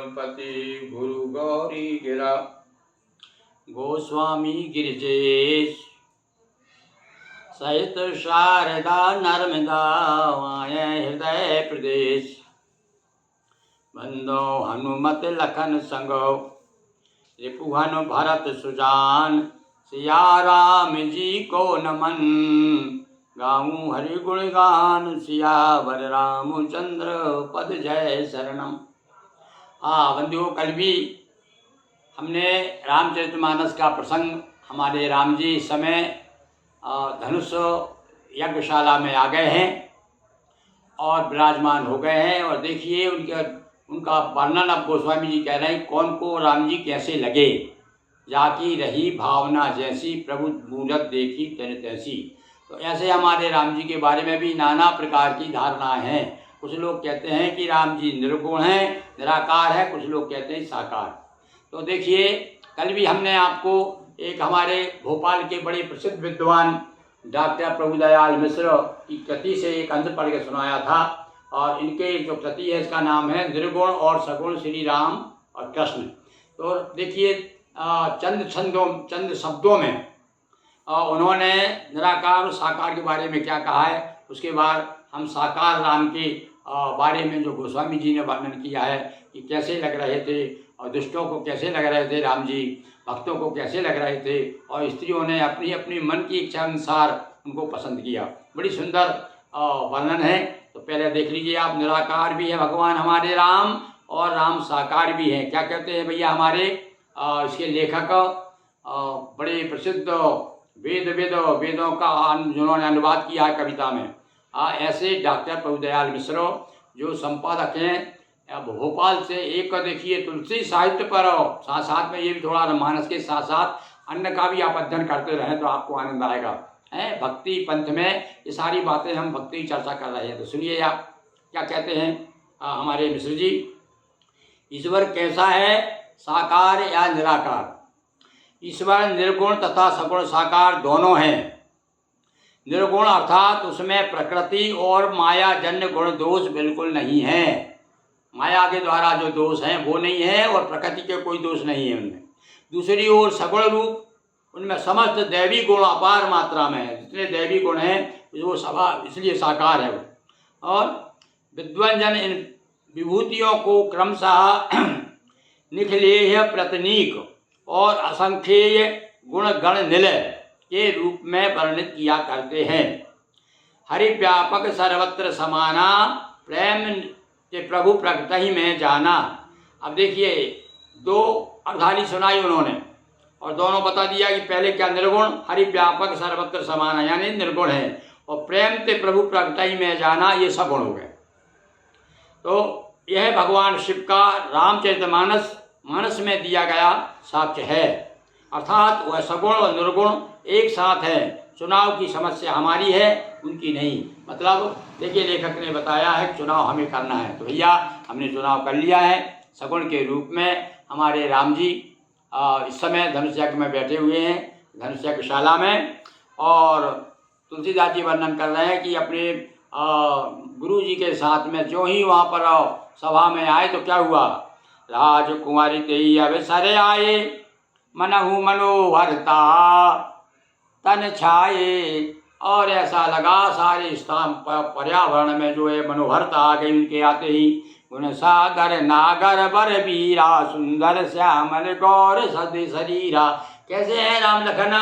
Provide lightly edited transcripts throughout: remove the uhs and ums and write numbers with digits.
गणपति गुरु गौरी गिरा गोस्वामी गिरिजेश सहित शारदा नर्मदा वाय हृदय प्रदेश बंदो हनुमत लखन संगो रिपुहन भरत सुजान सिया राम जी को नमन गाऊं हरि गुण गान सियावर रामचंद्र पद जय शरणम। बंधुओं, कल भी हमने रामचरितमानस का प्रसंग, हमारे राम जी इस समय धनुष यज्ञशाला में आ गए हैं और विराजमान हो गए हैं। और देखिए उनका वर्णन अब गोस्वामी जी कह रहे हैं, कौन को राम जी कैसे लगे, जाकी रही भावना जैसी प्रभु मूरत देखी तन तैसी। तो ऐसे हमारे राम जी के बारे में भी नाना प्रकार की धारणाएं हैं। कुछ लोग कहते हैं कि राम जी निर्गुण हैं, निराकार है, कुछ लोग कहते हैं साकार। तो देखिए, कल भी हमने आपको एक हमारे भोपाल के बड़े प्रसिद्ध विद्वान डॉक्टर प्रभुदयाल मिश्र की कृति से एक अंश पढ़ के सुनाया था। और इनके जो कृति है इसका नाम है निर्गुण और सगुण श्री राम और कृष्ण। तो देखिए, चंद शब्दों में उन्होंने निराकार और साकार के बारे में क्या कहा है। उसके बाद हम साकार राम के बारे में जो गोस्वामी जी ने वर्णन किया है कि कैसे लग रहे थे, और दुष्टों को कैसे लग रहे थे राम जी, भक्तों को कैसे लग रहे थे, और स्त्रियों ने अपनी अपनी मन की इच्छा अनुसार उनको पसंद किया। बड़ी सुंदर वर्णन है। तो पहले देख लीजिए आप, निराकार भी है भगवान हमारे राम और राम साकार भी हैं। क्या कहते हैं भैया हमारे इसके लेखक, बड़े प्रसिद्ध वेदों का जिन्होंने अनुवाद किया है कविता में, ऐसे डॉक्टर प्रभुदयाल मिश्र जो संपादक हैं भोपाल से। एक देखिए तुलसी साहित्य पर, साथ साथ में ये भी थोड़ा राममानस के साथ साथ अन्य का भी आप अध्ययन करते रहें तो आपको आनंद आएगा। भक्ति पंथ में ये सारी बातें हम भक्ति चर्चा कर रहे हैं। तो सुनिए आप क्या कहते हैं हमारे मिश्र जी। ईश्वर कैसा है, साकार या निराकार? ईश्वर निर्गुण तथा सगुण साकार दोनों हैं। निर्गुण अर्थात उसमें प्रकृति और माया जन्य गुण दोष बिल्कुल नहीं है। माया के द्वारा जो दोष हैं वो नहीं है, और प्रकृति के कोई दोष नहीं है उनमें। दूसरी ओर सगुण रूप, उनमें समस्त दैवी गुण अपार मात्रा में है। जितने दैवी गुण हैं वो सभा, इसलिए साकार है वो। और विद्वंजन इन विभूतियों को क्रमशः निखिलेय प्रतनीक और असंख्येय गुण गण निलय के रूप में वर्णित किया करते हैं। हरिव्यापक सर्वत्र समाना प्रेम के प्रभु प्रगट ही में जाना। अब देखिए, दो अर्धाली सुनाई उन्होंने और दोनों बता दिया कि पहले क्या निर्गुण, हरिव्यापक सर्वत्र समाना यानी निर्गुण है, और प्रेम ते प्रभु प्रगट ही में जाना ये सगुण हो गए। तो यह भगवान शिव का रामचरितमानस में दिया गया साक्ष्य है। अर्थात वह सगुण और निर्गुण एक साथ है। चुनाव की समस्या हमारी है, उनकी नहीं। मतलब देखिए, लेखक ने बताया है चुनाव हमें करना है, तो भैया हमने चुनाव कर लिया है। सगुण के रूप में हमारे राम जी इस समय धनुष यज्ञ में बैठे हुए हैं, धनुष यज्ञशाला में। और तुलसीदास जी वर्णन कर रहे हैं कि अपने गुरु जी के साथ में जो ही वहाँ पर सभा में आए तो क्या हुआ, राजकुमारी तेई अवसर आए मनहु मनोहरता तन छाए। और ऐसा लगा सारे स्थान पर्यावरण में जो है मनोहरता आ गई उनके आते ही। गुण सागर नागर बर वीरा सुंदर श्यामल गौर सद शरीरा। कैसे हैं राम लखन,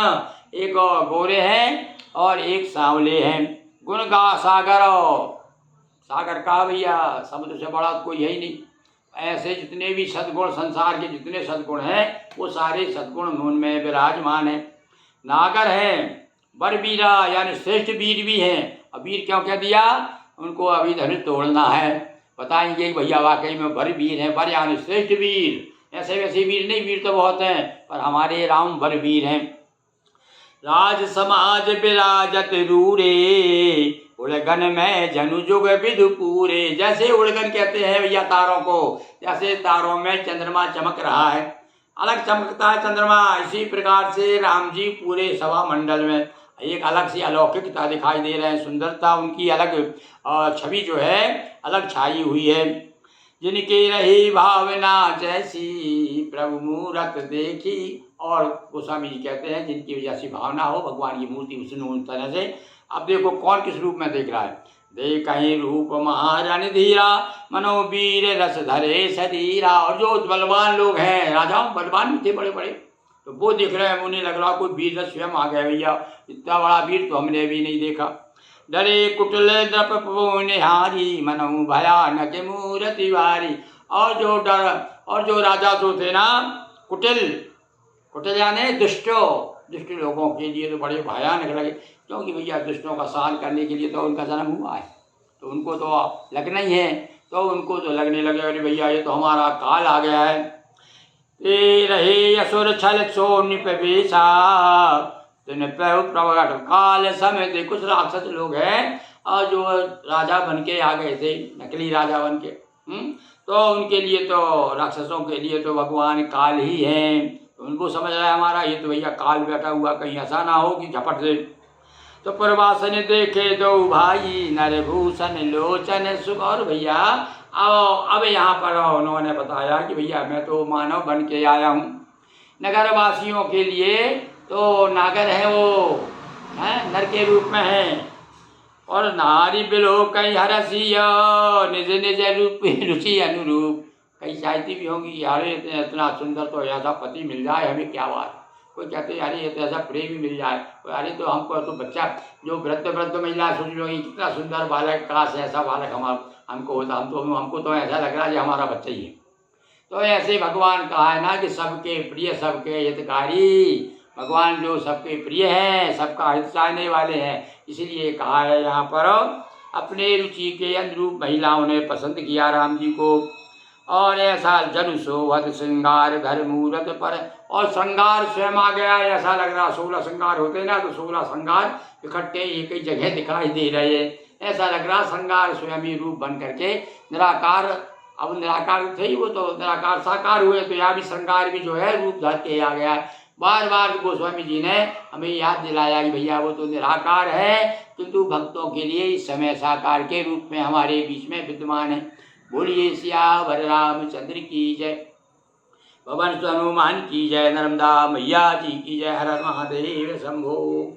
एक गोरे हैं और एक सांवले हैं। गुण गा सागर, सागर का भैया समुद्र से बड़ा कोई है ही नहीं। ऐसे जितने भी सद्गुण, संसार के जितने सद्गुण हैं वो सारे सद्गुण उनमें विराजमान हैं। नागर हैं, बर वीरा यानी श्रेष्ठ वीर भी हैं। अब वीर क्यों कह दिया, उनको अभी धनुष तोड़ना है। बताएंगे भैया वाकई में बर वीर हैं, बर यानी श्रेष्ठ वीर। ऐसे वैसे वीर नहीं, वीर तो बहुत हैं, पर हमारे राम बर वीर हैं। राज समाज विराजत रूरे उड़गन में जनु जुग विधु पूरे। जैसे उड़गन कहते हैं भैया तारों को, जैसे तारों में चंद्रमा चमक रहा है, अलग चमकता है चंद्रमा, इसी प्रकार से राम जी पूरे सभा मंडल में एक अलग सी अलौकिकता दिखाई दे रहे हैं। सुंदरता उनकी अलग छवि जो है अलग छाई हुई है। जिनके रही भावना जैसी प्रभु मूरत देखी। और गोस्वामी जी कहते हैं जिनकी वजह से भावना हो भगवान की मूर्ति उसने उस तरह से। अब देखो कौन किस रूप में देख रहा है। देखहि रूप महारण धीरा मनोवीर रस धरे शरीरा। और जो बलवान लोग हैं राजा बलवान भी थे बड़े बड़े, तो वो देख रहे हैं, उन्हें लग रहा कोई वीर रस स्वयं आ गया भैया, इतना बड़ा वीर तो हमने भी नहीं देखा। डरे कुटिल द्रप निहारी मनहु भयानक मूर्ति वारी। और जो राजा जो थे ना कुटिल, कुटिल यानी दुष्ट लोगों के लिए तो बड़े भयानक लगे, क्योंकि भैया दुष्टों का सहन करने के लिए तो उनका जन्म हुआ है, तो उनको तो लगना ही है। तो उनको तो लगने लगे अरे भैया ये तो हमारा काल आ गया है। ते रहे असुर छल सो निपवेशा प्रवट काल समय थे। कुछ राक्षस लोग हैं और जो राजा बन के आ गए थे, नकली राजा बन के, तो उनके लिए तो राक्षसों के लिए तो भगवान काल ही हैं। तो उनको समझ आया हमारा ये तो भैया काल बैठा हुआ, कहीं ऐसा ना हो कि झपट से। तो प्रवासन देखे दो भाई नरभूषण लोचन सुख। और भैया अब यहाँ पर उन्होंने बताया कि भैया मैं तो मानव बन के आया हूँ नगर वासियों के लिए, तो नागर है वो हैं नर के रूप में है। और नारी बिलो कई हरसिया निज निज रूप रुचि अनुरूप। कई चाहती भी होंगी अरे इतना सुंदर तो ऐसा पति मिल जाए हमें, क्या बात। कोई कहते हैं अरे ये तो ऐसा प्रेम भी मिल जाए, अरे तो हमको तो बच्चा जो वृद्ध महिला सोच रही कितना सुंदर बालक, काश ऐसा बालक हमको होता, हमको तो ऐसा लग रहा है हमारा बच्चा ही है। तो ऐसे भगवान कहा है ना कि सबके प्रिय सबके हितकारी, भगवान जो सबके प्रिय हैं सबका हित चाहने वाले हैं, इसलिए कहा है यहाँ पर अपने रुचि के अनुरूप महिलाओं ने पसंद किया राम जी को। और ऐसा जन सोवत श्रृंगार घर मूरत पर। और श्रृंगार स्वयं आ गया, ऐसा लग रहा 16 श्रृंगार होते ना, तो 16 श्रृंगार इकट्ठे एक ही जगह दिखाई दे रहे हैं। ऐसा लग रहा श्रृंगार स्वयं ही रूप बन करके निराकार, अब निराकार थे ही वो तो निराकार साकार हुए, तो यहाँ भी श्रृंगार भी जो है रूप धर के आ गया है। बार बार गोस्वामी जी ने हमें याद दिलाया कि भैया वो तो निराकार है, किंतु भक्तों के लिए इस समय साकार के रूप में हमारे बीच में विद्यमान है। बोलिए सियावर रामचंद्र की जय, पवन हनुमान की जय, नर्मदा मैया जी की जय, हर हर महादेव शंभो।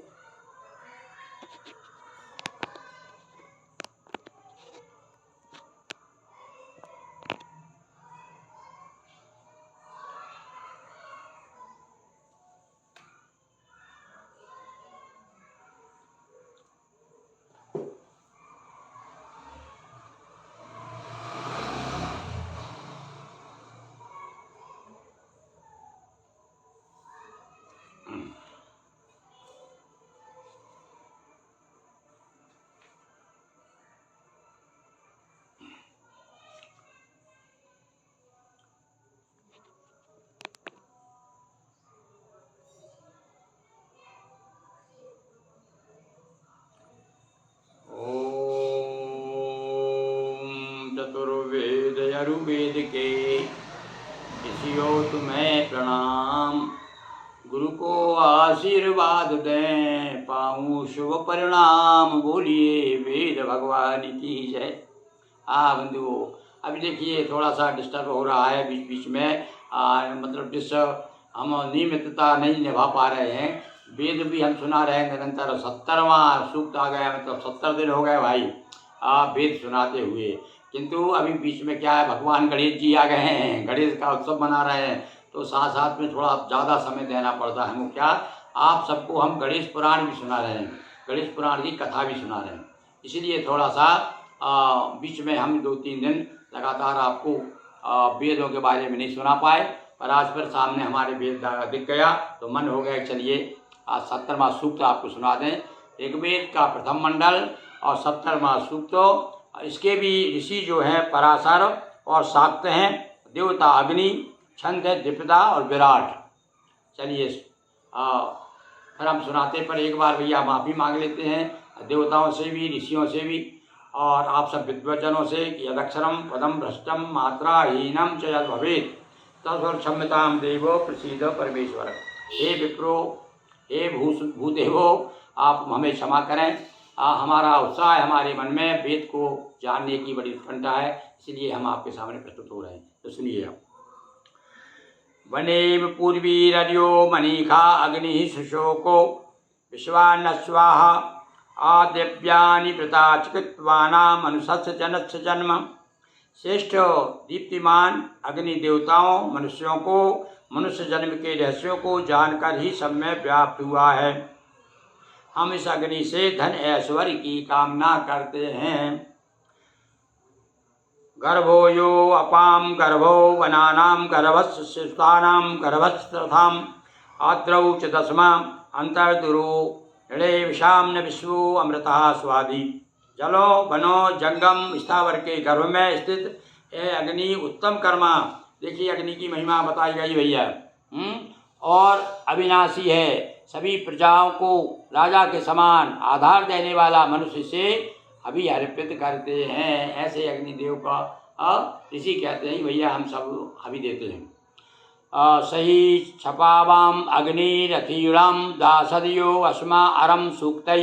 चतुर्वेद अरुवेद के किसियो तुम्हें प्रणाम, गुरु को आशीर्वाद दें पाऊँ शुभ परिणाम। बोलिए वेद भगवान की जय। हाँ बंधुओं, अभी देखिए थोड़ा सा डिस्टर्ब हो रहा है बीच बीच में, मतलब जिस हम नियमितता नहीं निभा पा रहे हैं। वेद भी हम सुना रहे हैं निरंतर, 70वां सूक्त आ गया, मतलब 70 दिन हो गए भाई वेद सुनाते हुए। किंतु अभी बीच में क्या है, भगवान गणेश जी आ गए हैं, गणेश का उत्सव मना रहे हैं, तो साथ साथ में थोड़ा ज़्यादा समय देना पड़ता है। वो क्या, आप सबको हम गणेश पुराण भी सुना रहे हैं, गणेश पुराण की कथा भी सुना रहे हैं, इसलिए थोड़ा सा बीच में हम 2-3 दिन लगातार आपको वेदों के बारे में नहीं सुना पाए। पर आज फिर सामने हमारे वेद दिख गया तो मन हो गया चलिए आज 70वां सूक्त आपको सुना दें। ऋग्वेद का प्रथम मंडल और 70वां सूक्त। इसके भी ऋषि जो हैं पराशर और शाक्त हैं, देवता अग्नि, छंद है द्विपदा और विराट। चलिए फिर हम सुनाते पर एक बार भैया माफ़ी मांग लेते हैं देवताओं से भी, ऋषियों से भी, और आप सब विद्वजनों से कि यदक्षरम पदम भ्रष्टम मात्राहीनम च यद भवेत् तस्वर क्षम्यतां देवो प्रसीद परमेश्वर। हे विप्रो, हे भूदेवो, आप हमें क्षमा करें। हमारा उत्साह है, हमारे मन में वेद को जानने की बड़ी उत्कंठा है, इसलिए हम आपके सामने प्रस्तुत हो रहे हैं। तो सुनिए आप। वनेव पूर्वीरर्यो मनीखा अग्नि सुशोको विश्वान्न स्वाहा आदिव्यानि प्रता चिकित्वाना मनुष्य जनस्य जन्म। श्रेष्ठ दीप्तिमान अग्नि देवताओं मनुष्यों को मनुष्य जन्म के रहस्यों को जानकर ही सब में व्याप्त हुआ है। हम इस अग्नि से धन ऐश्वर्य की कामना करते हैं। गर्भो यो अपाम गर्भो वनानाम गर्भस् शिष्टानाम गर्भस् तथाम आद्रौ च दशमा अंतर्दुरो हृदय विषाम न विश्वो अमृता स्वादि। जलो वनो जंगम स्थावर के गर्भ में स्थित यह अग्नि उत्तम कर्मा। देखिए अग्नि की महिमा बताई गई भैया। और अविनाशी है, सभी प्रजाओं को राजा के समान आधार देने वाला मनुष्य से अभी अर्पित करते हैं। ऐसे अग्निदेव का ऋषि कहते हैं भैया हम सब अभी देते हैं। सही छपावाम अग्निरथीणाम दासदयो अस्मा अरम सूक्तै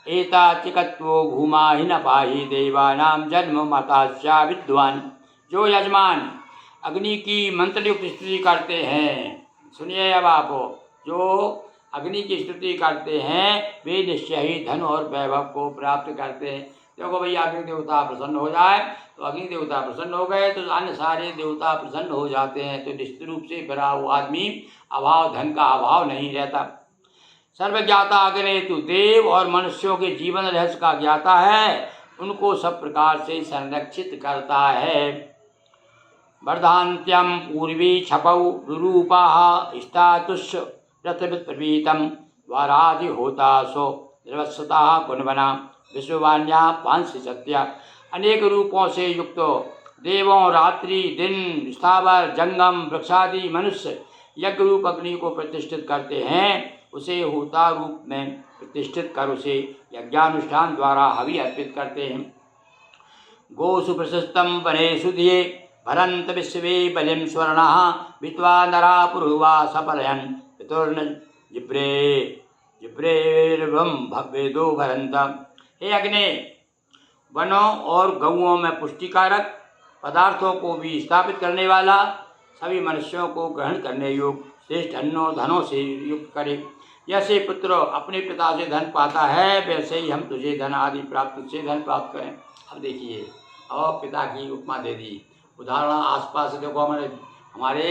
एता चिकत्वो घूमा ही न पाही देवानाम जन्म मताश्या विद्वान। जो यजमान अग्नि की मंत्रयुक्त स्तुति करते हैं, सुनिए अब आप, जो अग्नि की स्तुति करते हैं वे निश्चय ही धन और वैभव को प्राप्त करते हैं। देखो भैया अग्नि देवता प्रसन्न हो जाए तो अग्नि देवता प्रसन्न हो गए तो अन्य सारे देवता प्रसन्न हो जाते हैं। तो निश्चित रूप से फिर वो आदमी अभाव, धन का अभाव नहीं रहता। सर्वज्ञाता अग्नि तु देव और मनुष्यों के जीवन रहस्य का ज्ञाता है, उनको सब प्रकार से संरक्षित करता है। वर्धान्त्यम पूर्वी छपौ विरूपा स्तातुष रथविप्रवीतम द्वारादि होता सो निर्वस्वता कुनबना विश्ववान्या पांस सत्या। अनेक रूपों से युक्त देवों, रात्रि दिन, स्थावर, जंगम, वृक्षादि मनुष्य यज्ञ रूप अग्नि को प्रतिष्ठित करते हैं। उसे होता रूप में प्रतिष्ठित कर उसे यज्ञानुष्ठान द्वारा हवि अर्पित करते हैं। गोसु प्रशस्तम वनेषु दिये भरंत विश्वे बलिम स्वर्णः वित्वा नरा पुरुवा सपलयन् पितुर्न जिब्रेर्वम भवेदो भरंत। हे अग्नि, वनों और गौओं में पुष्टिकारक पदार्थों को भी स्थापित करने वाला, सभी मनुष्यों को ग्रहण करने योग्य श्रेष्ठ अन्नों धनों से युक्त करे। जैसे पुत्र अपने पिता से धन पाता है वैसे ही हम तुझे धन आदि प्राप्त तुझसे धन प्राप्त करें। अब देखिए और पिता की उपमा दे दी। उदाहरण आसपास देखो हमारे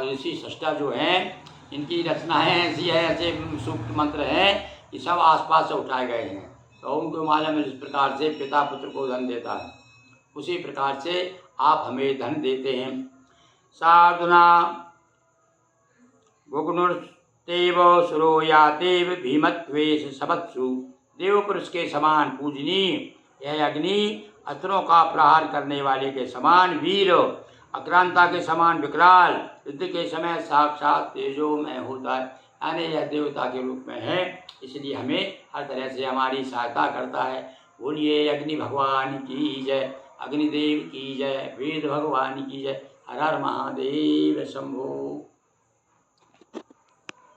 ऋषि सृष्टा जो हैं इनकी रचनाएँ ऐसी है, ऐसे सूक्त मंत्र हैं ये सब आसपास से उठाए गए हैं। तो उनको मालूम है जिस प्रकार से पिता पुत्र को धन देता है उसी प्रकार से आप हमें धन देते हैं। साधुना गुगुणुर्तेव सुरो यातेव भीमत्वेश सवत्सु। देव पुरुष के समान पूजनीय यह अग्नि अस्त्रों का प्रहार करने वाले के समान वीर, अक्रांता के समान विकराल, युद्ध के समय साक्षात तेजोमय होता है। यानी यह देवता के रूप में है, इसलिए हमें हर तरह से हमारी सहायता करता है। बोलिए अग्नि भगवान की जय, अग्निदेव की जय, वेद भगवान की जय। हर हर महादेव शंभो।